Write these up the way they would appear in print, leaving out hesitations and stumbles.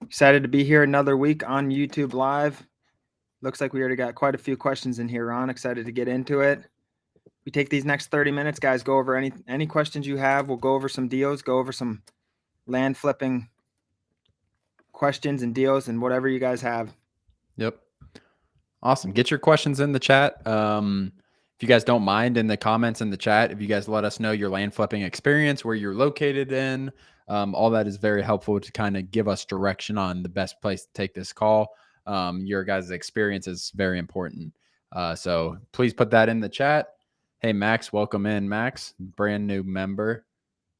Excited to be here another week on YouTube Live. Looks like we already got quite a few questions in here, Ron. Excited to get into it. We take these next 30 minutes, guys, go over any questions you have. We'll go over some deals, go over some land flipping questions and deals and whatever you guys have. Yep. Awesome. Get your questions in the chat. If you guys don't mind, in the comments in the chat, if you guys let us know your land flipping experience, where you're located in, all that is very helpful to kind of give us direction on the best place to take this call. Your guys' experience is very important. So please put that in the chat. Hey, Max, welcome in, Max, brand new member.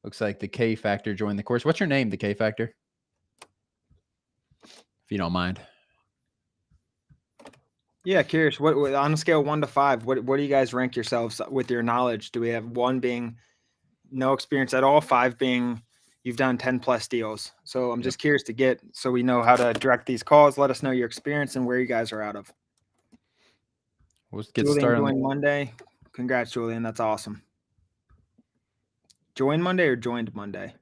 Looks like the K Factor joined the course. What's your name, the K Factor? If you don't mind. Yeah, curious. What on a scale of 1 to 5? What do you guys rank yourselves with your knowledge? Do we have 1 being no experience at all, 5 being you've done 10 plus deals? So I'm just curious to get so we know how to direct these calls. Let us know your experience and where you guys are out of. Let's get Julian started. joined Monday. Congrats, Julian. That's awesome. Join Monday or joined Monday?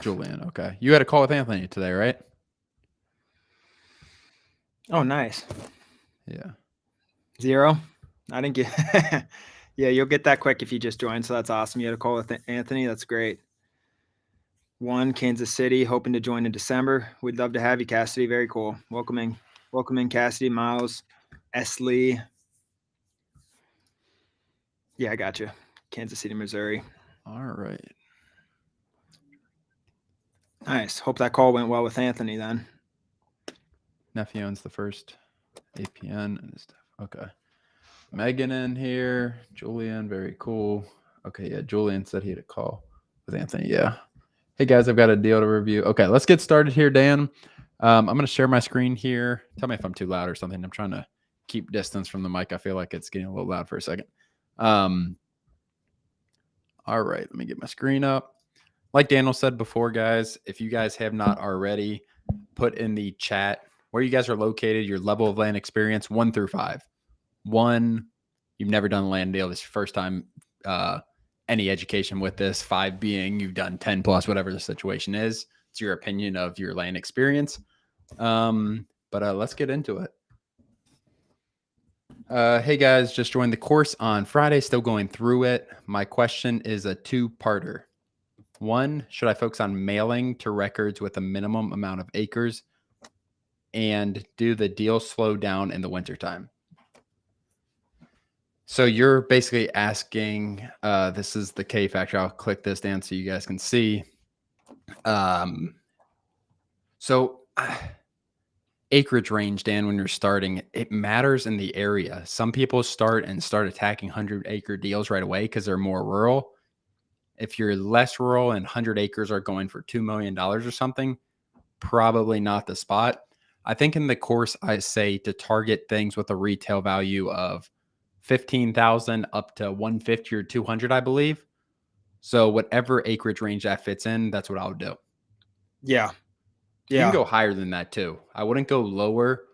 Julian, okay. You had a call with Anthony today, right? Oh, nice. Yeah. 0? I didn't get Yeah, you'll get that quick if you just joined, so that's awesome. You had a call with Anthony. That's great. 1, Kansas City, hoping to join in December. We'd love to have you, Cassidy. Very cool. Welcome in, Cassidy. Miles, S. Lee. Yeah, I got you. Kansas City, Missouri. All right. Nice. Hope that call went well with Anthony then. Nephew owns the first APN and stuff. Okay. Megan in here. Julian, very cool. Okay, yeah. Julian said he had a call with Anthony. Yeah. Hey guys, I've got a deal to review. Okay, let's get started here, Dan. I'm going to share my screen here. Tell me if I'm too loud or something. I'm trying to keep distance from the mic. I feel like it's getting a little loud for a second. All right, let me get my screen up. Like Daniel said before, guys, if you guys have not already, put in the chat where you guys are located, your level of land experience, 1 through 5. 1, you've never done a land deal. This is your first time any education with this. 5 being you've done 10 plus, whatever the situation is. It's your opinion of your land experience. But let's get into it. Hey guys, just joined the course on Friday, still going through it. My question is a 2-parter. 1, should I focus on mailing to records with a minimum amount of acres? And do the deal slow down in the wintertime? So you're basically asking, this is the K Factor. I'll click this down so you guys can see. Acreage range, Dan, when you're starting, it matters in the area. Some people start attacking 100-acre deals right away because they're more rural. If you're less rural and 100 acres are going for $2 million or something, probably not the spot. I think in the course, I say to target things with a retail value of 15,000 up to 150 or 200, I believe. So whatever acreage range that fits in, that's what I would do. Yeah. You can go higher than that too. I wouldn't go lower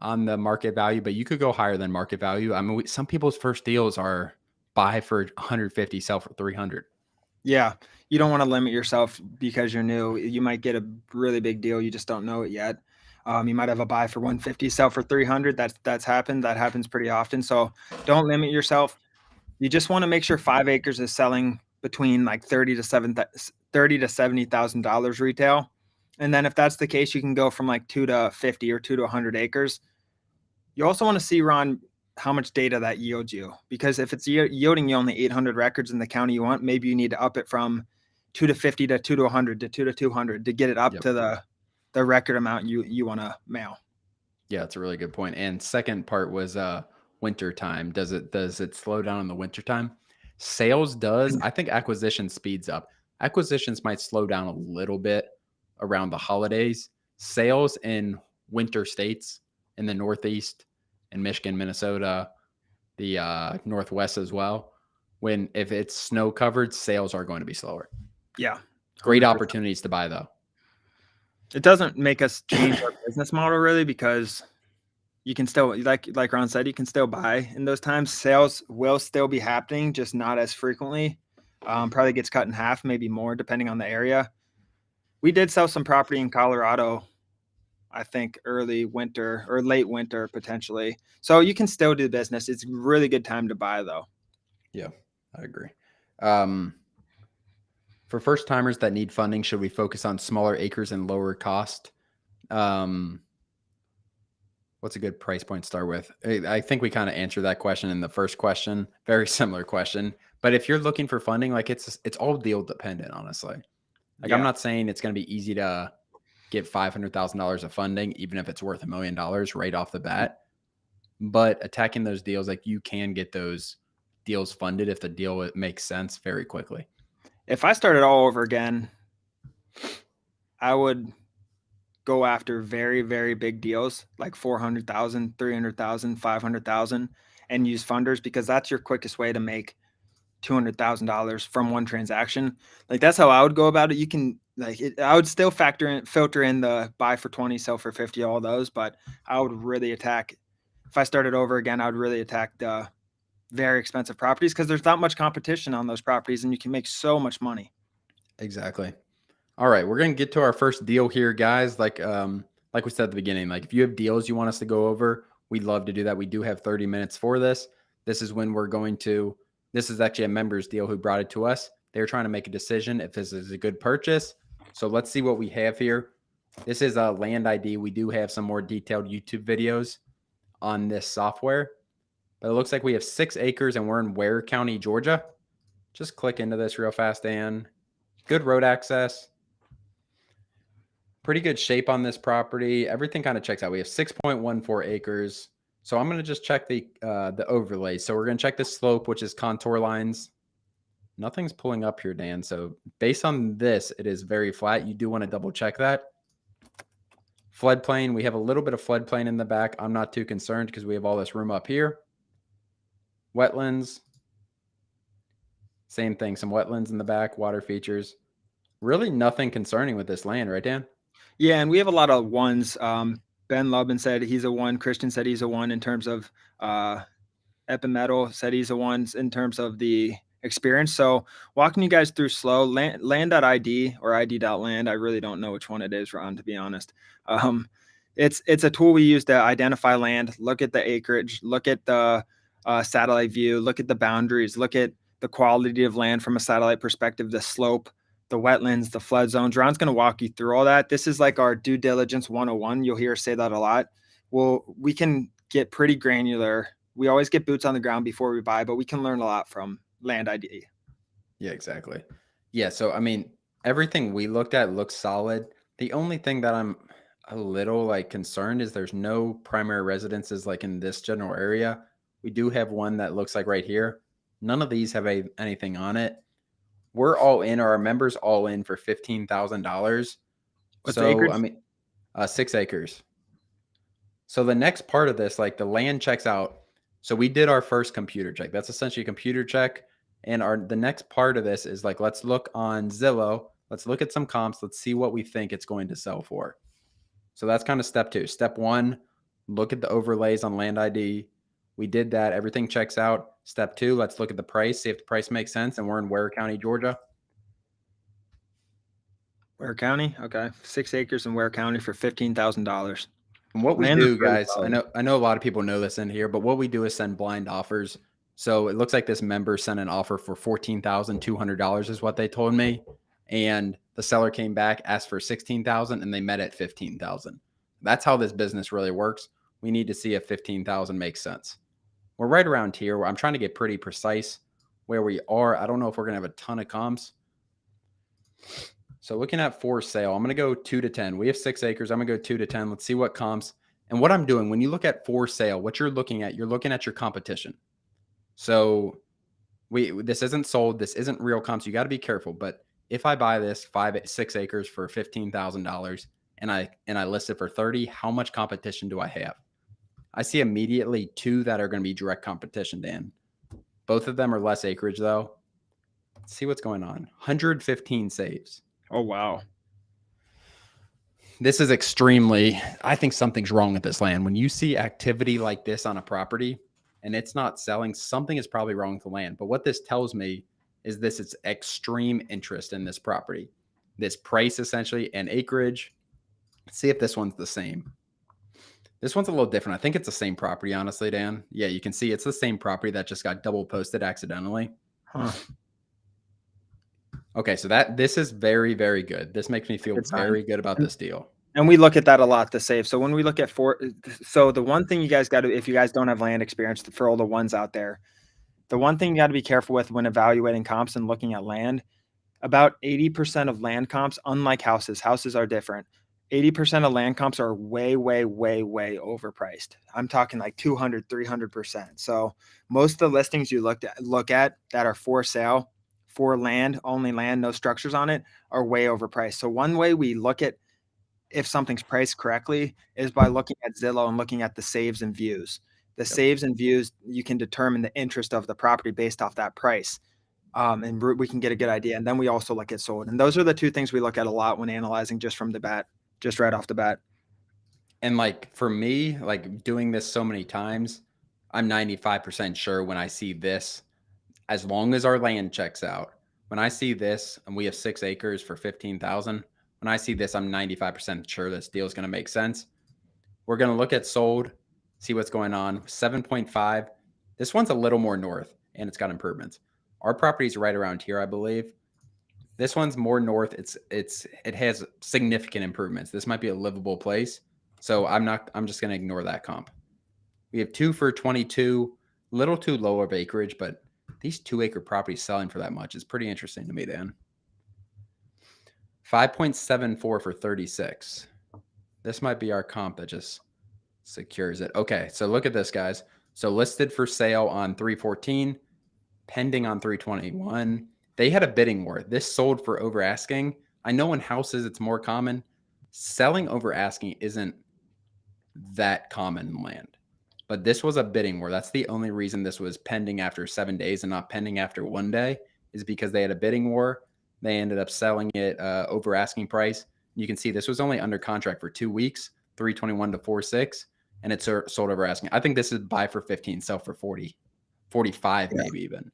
on the market value, but you could go higher than market value. I mean, some people's first deals are buy for 150, sell for 300. Yeah. You don't want to limit yourself because you're new. You might get a really big deal. You just don't know it yet. You might have a buy for 150, sell for 300. That's happened. That happens pretty often. So don't limit yourself. You just want to make sure 5 acres is selling between like $30,000 to $70,000 retail. And then if that's the case, you can go from like 2 to 50 or 2 to 100 acres. You also want to see, Ron, how much data that yields you, because if it's yielding you only 800 records in the county you want, maybe you need to up it from 2 to 50 to 2 to 100 to 2 to 200 to get it up to the record amount you want to mail. Yeah, it's a really good point. And second part was winter time. Does it slow down in the winter time? Sales does. I think acquisition speeds up. Acquisitions might slow down a little bit around the holidays. Sales in winter states in the Northeast and Michigan, Minnesota, the Northwest as well. If it's snow covered, sales are going to be slower. Yeah. 100%. Great opportunities to buy though. It doesn't make us change our business model really, because you can still, like Ron said, you can still buy in those times. Sales will still be happening, just not as frequently. Probably gets cut in half, maybe more, depending on the area. We did sell some property in Colorado I think early winter or late winter potentially. So you can still do business. It's a really good time to buy though. Yeah, I agree. Um, for first timers that need funding, should we focus on smaller acres and lower cost? Um, what's a good price point to start with? I think we kind of answered that question in the first question. Very similar question. But if you're looking for funding, like it's all deal dependent, honestly. Like I'm Yeah. not saying it's going to be easy to get $500,000 of funding, even if it's worth $1 million right off the bat. But attacking those deals, like you can get those deals funded if the deal makes sense very quickly. If I started all over again, I would go after very, very big deals like 400,000, 300,000, 500,000, and use funders because that's your quickest way to make $200,000 from one transaction. Like that's how I would go about it. You can like it, I would still filter in the buy for 20, sell for 50, all those, but I would really attack if I started over again, I would really attack the very expensive properties because there's not much competition on those properties and you can make so much money. Exactly. All right, we're gonna get to our first deal here, guys. Like we said at the beginning, like if you have deals you want us to go over, we'd love to do that. We do have 30 minutes for this. This is when we're going to. This is actually a members deal who brought it to us. They're trying to make a decision if this is a good purchase. So let's see what we have here. This is a land ID. We do have some more detailed YouTube videos on this software, but it looks like we have 6 acres and we're in Ware County, Georgia. Just click into this real fast, Dan. Good road access. Pretty good shape on this property. Everything kind of checks out. We have 6.14 acres. So I'm going to just check the overlay. So we're going to check the slope, which is contour lines. Nothing's pulling up here, Dan. So based on this, it is very flat. You do want to double check that. Floodplain, we have a little bit of floodplain in the back. I'm not too concerned because we have all this room up here. Wetlands, same thing. Some wetlands in the back, water features. Really nothing concerning with this land, right, Dan? Yeah, and we have a lot of ones. Ben Lubin said he's a one. Christian said he's a one in terms of Epimetal said he's the ones in terms of the experience. So walking you guys through slow land.id or id.land. I really don't know which one it is, Ron, to be honest. It's a tool we use to identify land, look at the acreage, look at the satellite view, look at the boundaries, look at the quality of land from a satellite perspective, the slope, the wetlands, the flood zones. Ron's going to walk you through all that. This is like our due diligence 101. You'll hear us say that a lot. Well, we can get pretty granular. We always get boots on the ground before we buy, but we can learn a lot from land ID. Yeah, exactly. Yeah, so I mean, everything we looked at looks solid. The only thing that I'm a little like concerned is there's no primary residences like in this general area. We do have one that looks like right here. None of these have anything on it. We're all in, or our members all in for $15,000. What's the So acreage? I mean, 6 acres. So the next part of this, like the land checks out. So we did our first computer check. That's essentially a computer check. And the next part of this is like, let's look on Zillow. Let's look at some comps. Let's see what we think it's going to sell for. So that's kind of step 2. Step 1, look at the overlays on land ID. We did that. Everything checks out. Step 2, let's look at the price, see if the price makes sense. And we're in Ware County, Georgia. Ware County. Okay. 6 acres in Ware County for $15,000. And what we Land looks do, really guys, solid. I know a lot of people know this in here, but what we do is send blind offers. So it looks like this member sent an offer for $14,200 is what they told me. And the seller came back, asked for $16,000 and they met at $15,000. That's how this business really works. We need to see if $15,000 makes sense. We're right around here where I'm trying to get pretty precise where we are. I don't know if we're going to have a ton of comps. So looking at for sale, I'm going to go 2 to 10. We have 6 acres. I'm going to go 2 to 10. Let's see what comps. And what I'm doing, when you look at for sale, what you're looking at your competition. So this isn't sold. This isn't real comps. You got to be careful. But if I buy this 6 acres for $15,000 and I list it for 30, how much competition do I have? I see immediately 2 that are going to be direct competition, Dan. Both of them are less acreage though. Let's see what's going on. 115 saves. Oh, wow. This is I think something's wrong with this land. When you see activity like this on a property and it's not selling, something is probably wrong with the land. But what this tells me is this is extreme interest in this property. This price essentially and acreage. See if this one's the same. This one's a little different. I think it's the same property, honestly, Dan. Yeah, you can see it's the same property that just got double posted accidentally. Huh. Okay, so this is very, very good. This makes me feel Good sign. very good about And this deal. and we look at that a lot to save. So when we look at so the one thing you guys got to, if you guys don't have land experience, for all the ones out there, the one thing you got to be careful with when evaluating comps and looking at land, about 80% of land comps, unlike houses are different. 80% of land comps are way, way, way, way overpriced. I'm talking like 200, 300%. So most of the listings you look at that are for sale, for land, only land, no structures on it, are way overpriced. So one way we look at if something's priced correctly is by looking at Zillow and looking at the saves and views. The Yep. saves and views, you can determine the interest of the property based off that price. And we can get a good idea. And then we also look at sold. And those are the two things we look at a lot when analyzing just from the bat, just right off the bat. And like for me, like doing this so many times, I'm 95% sure when I see this, as long as our land checks out, when I see this and we have 6 acres for 15,000, when I see this, I'm 95% sure this deal is going to make sense. We're going to look at sold, see what's going on. 7.5. This one's a little more north and it's got improvements. Our property's right around here, I believe. This one's more north. It has significant improvements. This might be a livable place. So I'm just going to ignore that comp. We have 2 for 22, little too low of acreage, but these 2-acre properties selling for that much is pretty interesting to me, Dan. 5.74 for 36. This might be our comp that just secures it. Okay, so look at this, guys. So listed for sale on 314, pending on 321. They had a bidding war. This sold for over asking. I know in houses it's more common. Selling over asking isn't that common in land. But this was a bidding war. That's the only reason this was pending after 7 days and not pending after 1 day, is because they had a bidding war. They ended up selling it over asking price. You can see this was only under contract for 2 weeks, 321 to 46, and it sold over asking. I think this is buy for 15, sell for 40, 45 Yeah. maybe even.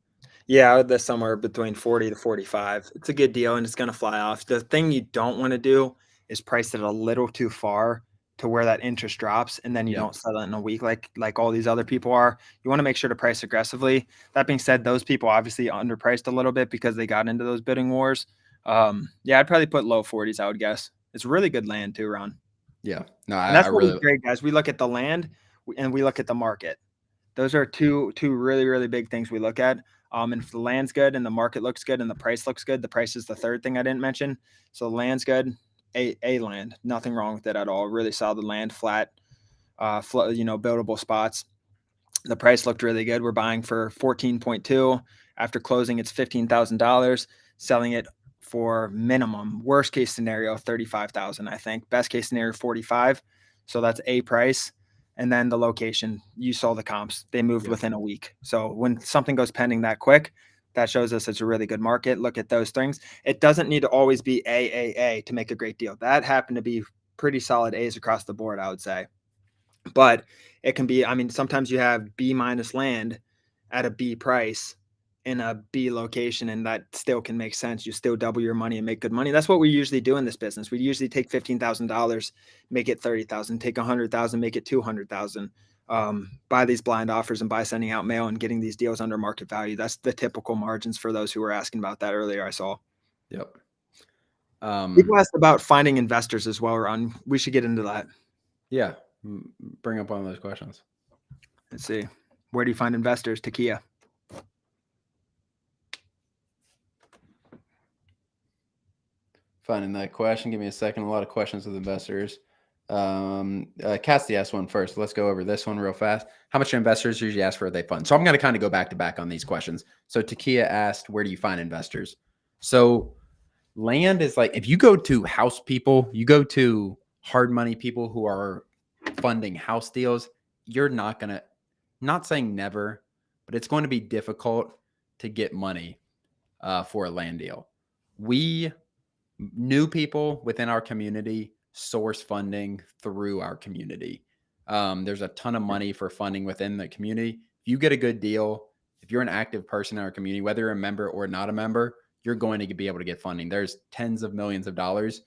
Yeah, that's somewhere between 40 to 45. It's a good deal and it's going to fly off. The thing you don't want to do is price it a little too far to where that interest drops and then you Yep. don't sell it in a week like all these other people are. You want to make sure to price aggressively. That being said, those people obviously underpriced a little bit because they got into those bidding wars. Yeah, I'd probably put low 40s, I would guess. It's really good land too, Ron. Yeah. No, And I that's what we really grade, guys. We look at the land and we look at the market. Those are two really, really big things we look at. And if the land's good and the market looks good and the price looks good, the price is the third thing I didn't mention. So the land's good, a land, nothing wrong with it at all. Really solid land, flat, buildable spots. The price looked really good. We're buying for 14.2. After closing, it's $15,000. Selling it for minimum, worst case scenario, 35,000. I think best case scenario, 45. So that's a price. And then the location, you saw the comps. They moved Yep. within a week. So when something goes pending that quick, that shows us it's a really good market. Look at those things. It doesn't need to always be AAA to make a great deal. That happened to be pretty solid A's across the board, I would say. But it can be, I mean, sometimes you have B minus land at a B price in a B location, and that still can make sense. You still double your money and make good money. That's what we usually do in this business. We usually take $15,000, make it 30,000, take 100,000, make it 200,000. Buy these blind offers and by sending out mail and getting these deals under market value. That's the typical margins for those who were asking about that earlier. I saw. Yep. People asked about finding investors as well, Ron. We should get into that. Yeah. Bring up one of those questions. Let's see. Where do you find investors, Takia? Finding that question. Give me a second. A lot of questions with investors. Cassie asked one first. Let's go over this one real fast. How much do investors usually ask for they fund? So I'm going to kind of go back to back on these questions. So Takia asked, where do you find investors? So land is like, if you go to house people, you go to hard money people who are funding house deals, you're not going to, not saying never, but it's going to be difficult to get money for a land deal. We new people within our community source funding through our community. There's a ton of money for funding within the community. If you get a good deal, if you're an active person in our community, whether you're a member or not a member, you're going to be able to get funding. There's tens of millions of dollars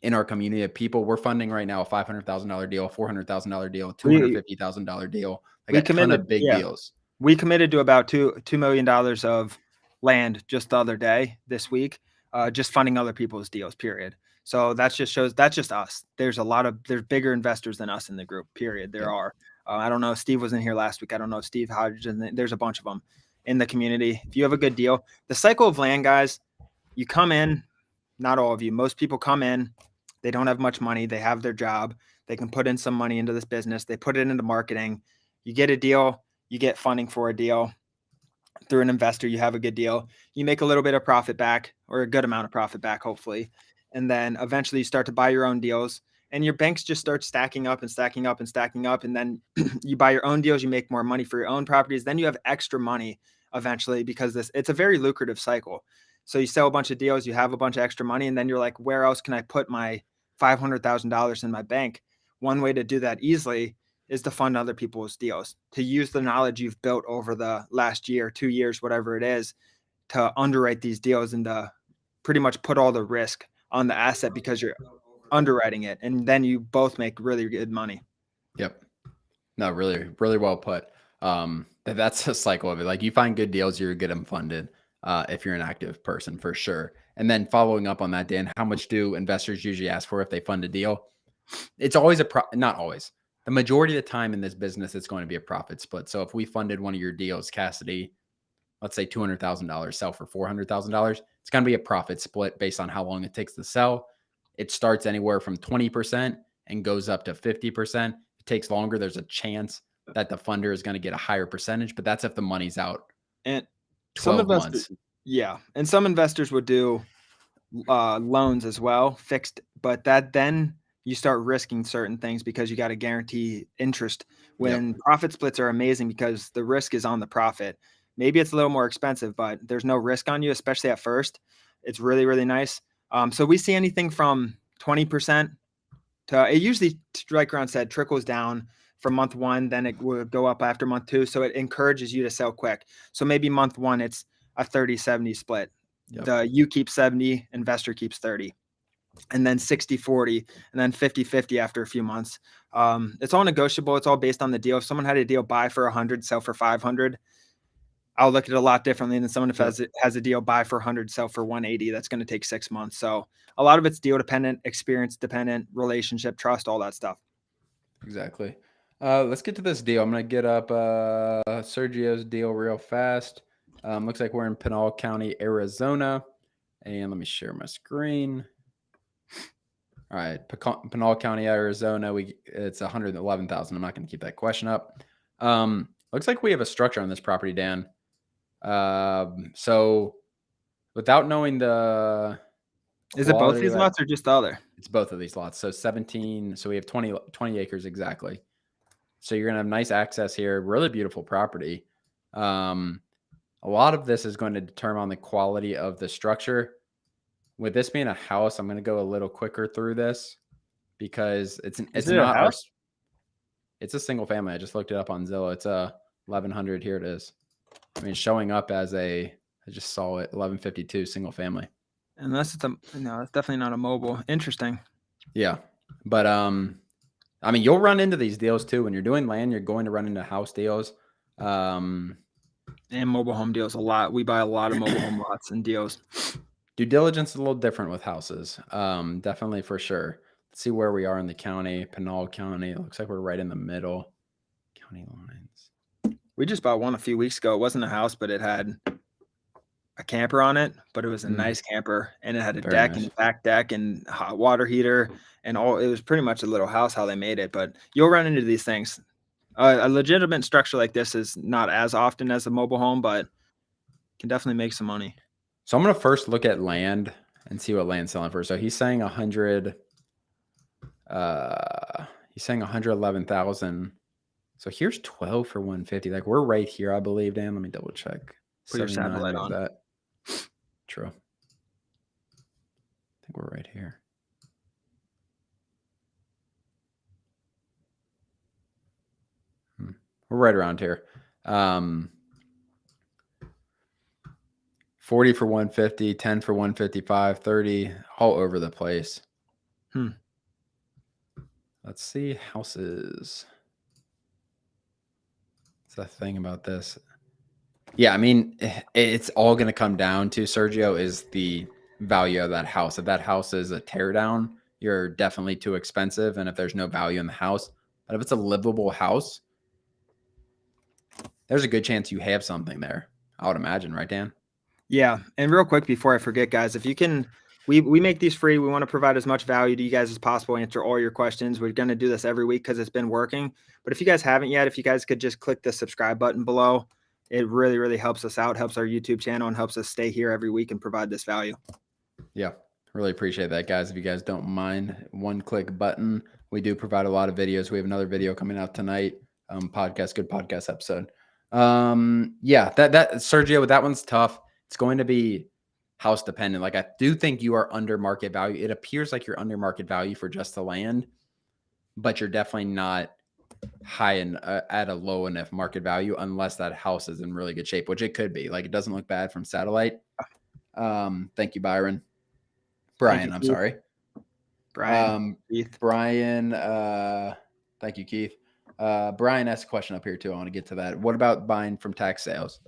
in our community of people. We're funding right now a $500,000 deal, a $400,000 deal, a We $250,000 deal, like we a ton committed, of big yeah. deals. We committed to about $2 million of land just the other day, this week, just funding other people's deals. Period. So that just shows that's just us. There's bigger investors than us in the group. Period. There Yep. are. I don't know. Steve was in here last week. I don't know if Steve Hodgson. There's a bunch of them in the community. If you have a good deal, the cycle of land, guys, you come in. Not all of you. Most people come in. They don't have much money. They have their job. They can put in some money into this business. They put it into marketing. You get a deal. You get funding for a deal through an investor. You have a good deal. You make a little bit of profit back, or a good amount of profit back, hopefully. And then eventually you start to buy your own deals, and your banks just start stacking up and stacking up and stacking up. And then you buy your own deals. You make more money for your own properties. Then you have extra money eventually, because it's a very lucrative cycle. So you sell a bunch of deals, you have a bunch of extra money, and then you're like, where else can I put my $500,000 in my bank? One way to do that easily is to fund other people's deals, to use the knowledge you've built over the last year, 2 years, whatever it is, to underwrite these deals and to pretty much put all the risk on the asset because you're underwriting it. And then you both make really good money. Yep. No, really, really well put. That's a cycle of it. Like, you find good deals, you're get them funded. If you're an active person, for sure. And then following up on that, Dan, how much do investors usually ask for if they fund a deal? It's always not always. The majority of the time in this business, it's going to be a profit split. So if we funded one of your deals, Cassidy, let's say $200,000, sell for $400,000, it's going to be a profit split based on how long it takes to sell. It starts anywhere from 20% and goes up to 50%. It takes longer. There's a chance that the funder is going to get a higher percentage, but that's if the money's out And some 12 investors, months. yeah, and some investors would do loans as well, fixed, but that then you start risking certain things because you got to guarantee interest. Yep. When profit splits are amazing because the risk is on the profit. Maybe it's a little more expensive, but there's no risk on you, especially at first. It's really, really nice. So we see anything from 20% to, it usually, like Ron said, trickles down from month one, then it would go up after month two. So it encourages you to sell quick. So maybe month one, it's a 30-70 split. Yep. You keep 70, investor keeps 30, and then 60-40, and then 50-50 after a few months. It's all negotiable. It's all based on the deal. If someone had a deal buy for 100, sell for 500, I'll look at it a lot differently than someone if has a deal buy for 100, sell for 180. That's going to take 6 months. So a lot of it's deal dependent, experience dependent, relationship, trust, all that stuff. Exactly. Let's get to this deal. I'm going to get up Sergio's deal real fast. Looks like we're in Pinal County, Arizona. And let me share my screen. All right, Pinal County, Arizona. It's 111,000. I'm not going to keep that question up. Looks like we have a structure on this property, Dan. So without knowing the Is it both quality these of lots or just the other? it's both of these lots. So 17. So we have 20 acres exactly. So you're going to have nice access here. Really beautiful property. A lot of this is going to determine the quality of the structure. With this being a house, I'm going to go a little quicker through this because it's it a not our. house? It's a single family. I just looked it up on Zillow. It's a 1100. Here it is. I mean, showing up as I just saw it, 1152 single family. Unless it's no, it's definitely not a mobile. Interesting. Yeah, but I mean, you'll run into these deals too when you're doing land. You're going to run into house deals. And mobile home deals a lot. We buy a lot of mobile home lots and deals. Due diligence is a little different with houses. Definitely for sure. Let's see where we are in the county, Pinal County. It looks like we're right in the middle. County lines. We just bought one a few weeks ago. It wasn't a house, but it had a camper on it, but it was a nice camper, and it had a deck and a back deck and hot water heater and all. It was pretty much a little house how they made it, but you'll run into these things. A legitimate structure like this is not as often as a mobile home, but can definitely make some money. So I'm going to first look at land and see what land's selling for. So he's saying 100. He's saying 111,000. So here's 12 for 150. Like, we're right here, I believe. Dan, let me double check. Put your satellite on. That. True. I think we're right here. We're right around here. 40 for 150, 10 for 155, 30, all over the place. Let's see. Houses. It's the thing about this. Yeah, I mean, it's all going to come down to, Sergio, is the value of that house. If that house is a teardown, you're definitely too expensive. And if there's no value in the house, but if it's a livable house, there's a good chance you have something there. I would imagine, right, Dan? Yeah, and real quick before I forget, guys, if you can, we make these free. We want to provide as much value to you guys as possible, answer all your questions. We're going to do this every week because it's been working. But if you guys haven't yet, if you guys could just click the subscribe button below, it really, really helps us out, helps our YouTube channel, and helps us stay here every week and provide this value. Yeah, really appreciate that, guys. If you guys don't mind, one click button. We do provide a lot of videos. We have another video coming out tonight. Good podcast episode. Yeah, that Sergio, that one's tough. It's going to be house dependent. Like, I do think you are under market value. It appears like you're under market value for just the land, but you're definitely not high and at a low enough market value unless that house is in really good shape, which it could be. Like, it doesn't look bad from satellite. Thank you, Brian. I'm sorry. Keith. Brian, thank you, Keith. Brian asked a question up here too. I want to get to that. What about buying from tax sales?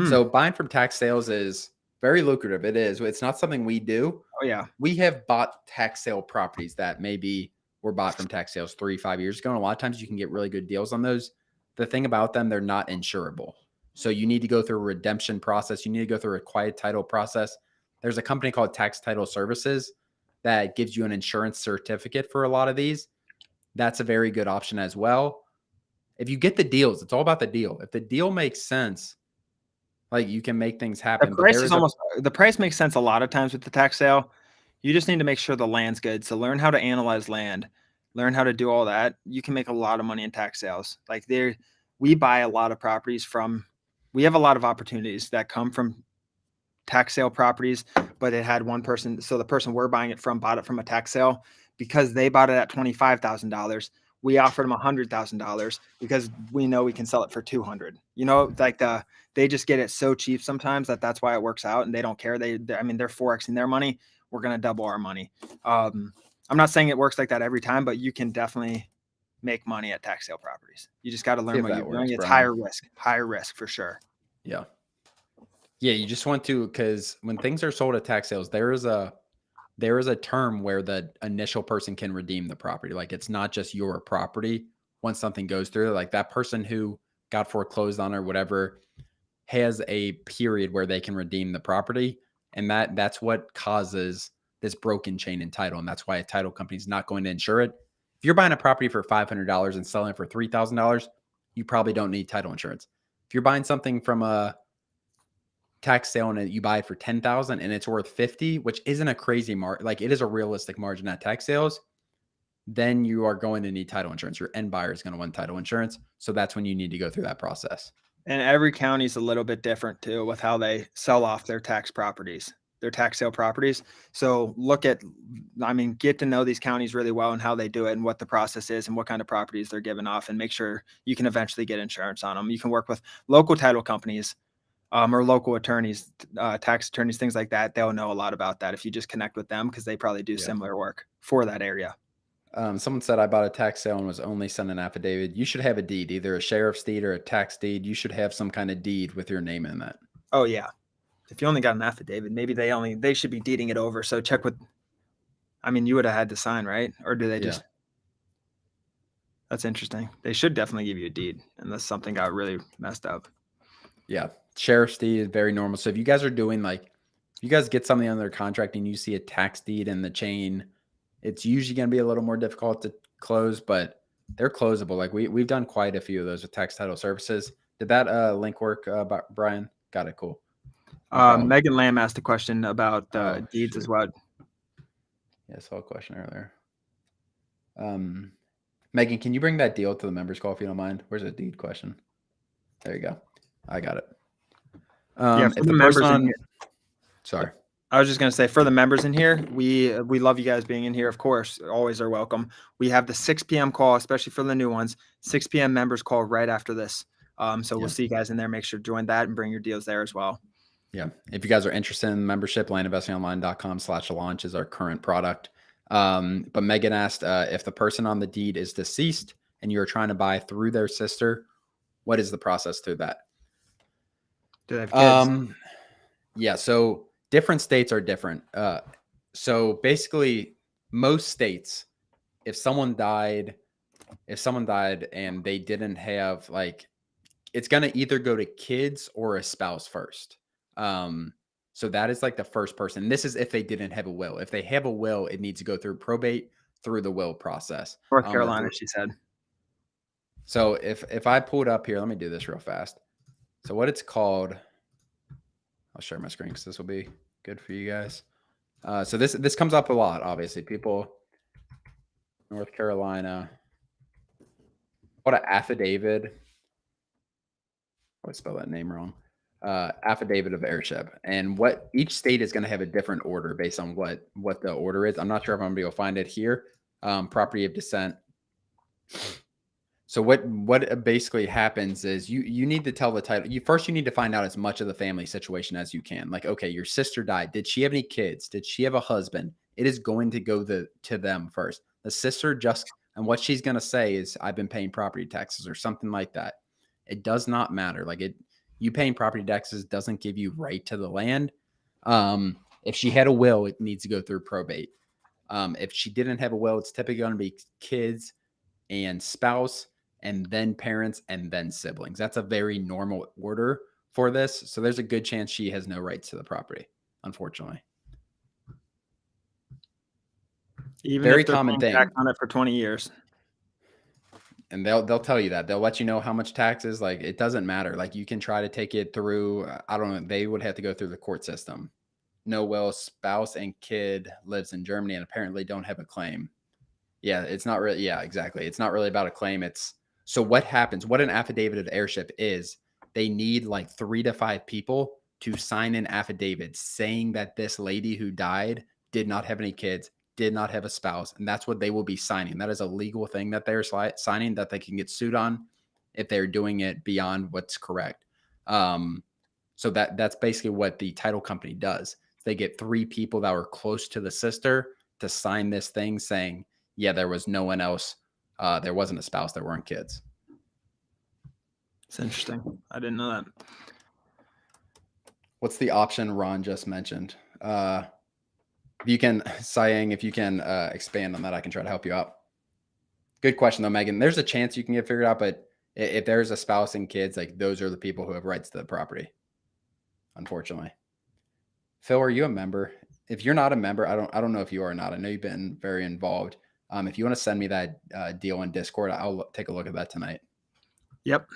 So buying from tax sales is very lucrative. It is. It's not something we do. Oh yeah. We have bought tax sale properties that maybe were bought from tax sales 3-5 years ago. And a lot of times you can get really good deals on those. The thing about them, they're not insurable. So you need to go through a redemption process. You need to go through a quiet title process. There's a company called Tax Title Services that gives you an insurance certificate for a lot of these. That's a very good option as well. If you get the deals, it's all about the deal. If the deal makes sense, like, you can make things happen. The price makes sense a lot of times with the tax sale. You just need to make sure the land's good. So learn how to analyze land, learn how to do all that. You can make a lot of money in tax sales. Like, we buy a lot of properties we have a lot of opportunities that come from tax sale properties, but it had one person. So the person we're buying it from bought it from a tax sale because they bought it at $25,000. We offered them $100,000 because we know we can sell it for $200,000. You know, like they just get it so cheap sometimes that's why it works out, and they don't care. They're Forexing their money. We're going to double our money. I'm not saying it works like that every time, but you can definitely make money at tax sale properties. You just got to learn what you're doing. It's higher risk for sure. Yeah. Yeah. You just want to, because when things are sold at tax sales, there is a term where the initial person can redeem the property. Like, it's not just your property. Once something goes through, like, that person who got foreclosed on or whatever has a period where they can redeem the property. And that's what causes this broken chain in title. And that's why a title company is not going to insure it. If you're buying a property for $500 and selling it for $3,000, you probably don't need title insurance. If you're buying something from a tax sale and you buy it for $10,000 and it's worth $50,000, which isn't a crazy margin, like, it is a realistic margin at tax sales, then you are going to need title insurance. Your end buyer is going to want title insurance. So that's when you need to go through that process. And every county is a little bit different too with how they sell off their tax sale properties. So get to know these counties really well and how they do it and what the process is and what kind of properties they're giving off, and make sure you can eventually get insurance on them. You can work with local title companies or local attorneys, tax attorneys, things like that. They'll know a lot about that if you just connect with them, because they probably do similar work for that area. Someone said, I bought a tax sale and was only sent an affidavit. You should have a deed, either a sheriff's deed or a tax deed. You should have some kind of deed with your name in that. Oh yeah. If you only got an affidavit, maybe they should be deeding it over. So check with, you would have had to sign, right? Or do they just, that's interesting. They should definitely give you a deed unless something got really messed up. Yeah. Sheriff's deed is very normal. So if you guys are doing, like, if you guys get something under contract and you see a tax deed in the chain, it's usually going to be a little more difficult to close, but they're closable. Like, we've done quite a few of those with Tax Title Services. Did that link work, Brian? Got it. Cool. Megan Lamb asked a question about deeds as well. Yeah, I saw a question earlier. Megan, can you bring that deal to the members call if you don't mind? Where's the deed question? There you go. I got it. If the members in here, sorry. I was just going to say, for the members in here, we love you guys being in here. Of course, always are welcome. We have the 6 p.m. call, especially for the new ones. 6 p.m. members call right after this. We'll see you guys in there. Make sure to join that and bring your deals there as well. Yeah. If you guys are interested in membership, landinvestingonline.com/launch is our current product. But Megan asked if the person on the deed is deceased and you're trying to buy through their sister, what is the process through that? Do they have kids? Yeah, so different states are different. So basically, most states, if someone died and they didn't have like, it's gonna either go to kids or a spouse first. So that is like the first person. This is if they didn't have a will. If they have a will, it needs to go through probate through the will process. North Or Carolina, through. she said. So if I pull it up here, let me do this real fast. So what it's called, I'll share my screen because this will be good for you guys. So this comes up a lot, obviously. People, North Carolina, what an affidavit. I spell that name wrong. Affidavit of heirship, and what each state is going to have a different order based on what the order is. I'm not sure if I'm going to be able to find it here. Property of descent. So what basically happens is you need to tell the title. You need to find out as much of the family situation as you can. Like, okay, your sister died. Did she have any kids? Did she have a husband? It is going to go to them first. The sister and what she's going to say is, I've been paying property taxes or something like that. It does not matter. You paying property taxes doesn't give you right to the land. If she had a will, it needs to go through probate. If she didn't have a will, it's typically going to be kids and spouse, and then parents, and then siblings. That's a very normal order for this. So there's a good chance she has no rights to the property, unfortunately. Even Very if they're common paying thing. tax on it for 20 years. And they'll tell you that. They'll let you know how much taxes. Like, it doesn't matter. Like, you can try to take it through, I don't know, they would have to go through the court system. No will, spouse and kid lives in Germany and apparently don't have a claim. Yeah, it's not really, yeah, exactly. It's not really about a claim. So what happens, what an affidavit of heirship is, they need like 3 to 5 people to sign an affidavit saying that this lady who died did not have any kids, did not have a spouse, and that's what they will be signing. That is a legal thing that they're signing that they can get sued on if they're doing it beyond what's correct. So that's basically what the title company does. They get 3 people that were close to the sister to sign this thing saying, yeah, there was no one else. There wasn't a spouse. There weren't kids. It's interesting. I didn't know that. What's the option Ron just mentioned? If you can expand on that, I can try to help you out. Good question though, Megan. There's a chance you can get figured out, but if there's a spouse and kids, like, those are the people who have rights to the property, unfortunately. Phil, are you a member? If you're not a member, I don't know if you are or not. I know you've been very involved. If you want to send me that deal in Discord, I'll take a look at that tonight. Yep.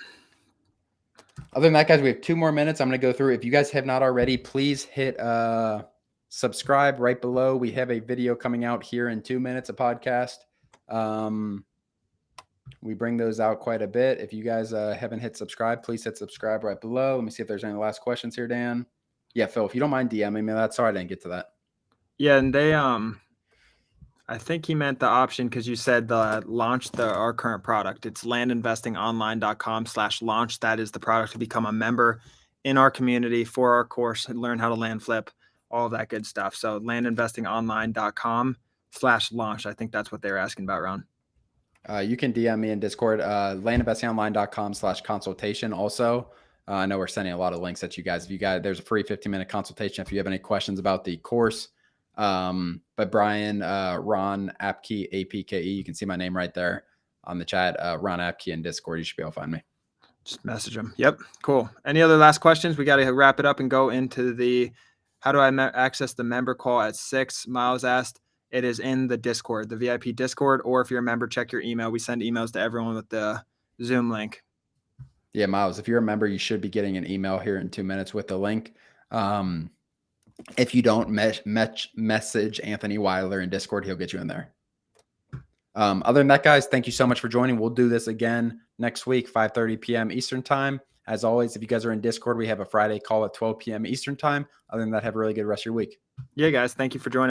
Other than that, guys, we have 2 more minutes. I'm going to go through. If you guys have not already, please hit subscribe right below. We have a video coming out here in 2 minutes, a podcast. We bring those out quite a bit. If you guys haven't hit subscribe, please hit subscribe right below. Let me see if there's any last questions here, Dan. Yeah, Phil, if you don't mind DMing me that. Sorry I didn't get to that. Yeah, and they I think he meant the option because you said our current product. It's landinvestingonline.com/launch. That is the product to become a member in our community for our course and learn how to land flip, all of that good stuff. So landinvestingonline.com/launch. I think that's what they were asking about, Ron. You can DM me in Discord, landinvestingonline.com/consultation. Also, I know we're sending a lot of links at you guys. There's a free 15-minute consultation if you have any questions about the course. But Brian, Ron Apke, APKE, you can see my name right there on the chat. Ron Apke in Discord, you should be able to find me. Just message him. Yep. Cool. Any other last questions? We got to wrap it up and go into the, how do I access the member call at 6? Miles asked. It is in the Discord, the VIP Discord, or if you're a member, check your email. We send emails to everyone with the Zoom link. Yeah, Miles, if you're a member, you should be getting an email here in 2 minutes with the link. If you don't message Anthony Weiler in Discord, he'll get you in there. Other than that, guys, thank you so much for joining. We'll do this again next week, 5:30 p.m. Eastern time. As always, if you guys are in Discord, we have a Friday call at 12 p.m. Eastern time. Other than that, have a really good rest of your week. Yeah, guys, thank you for joining.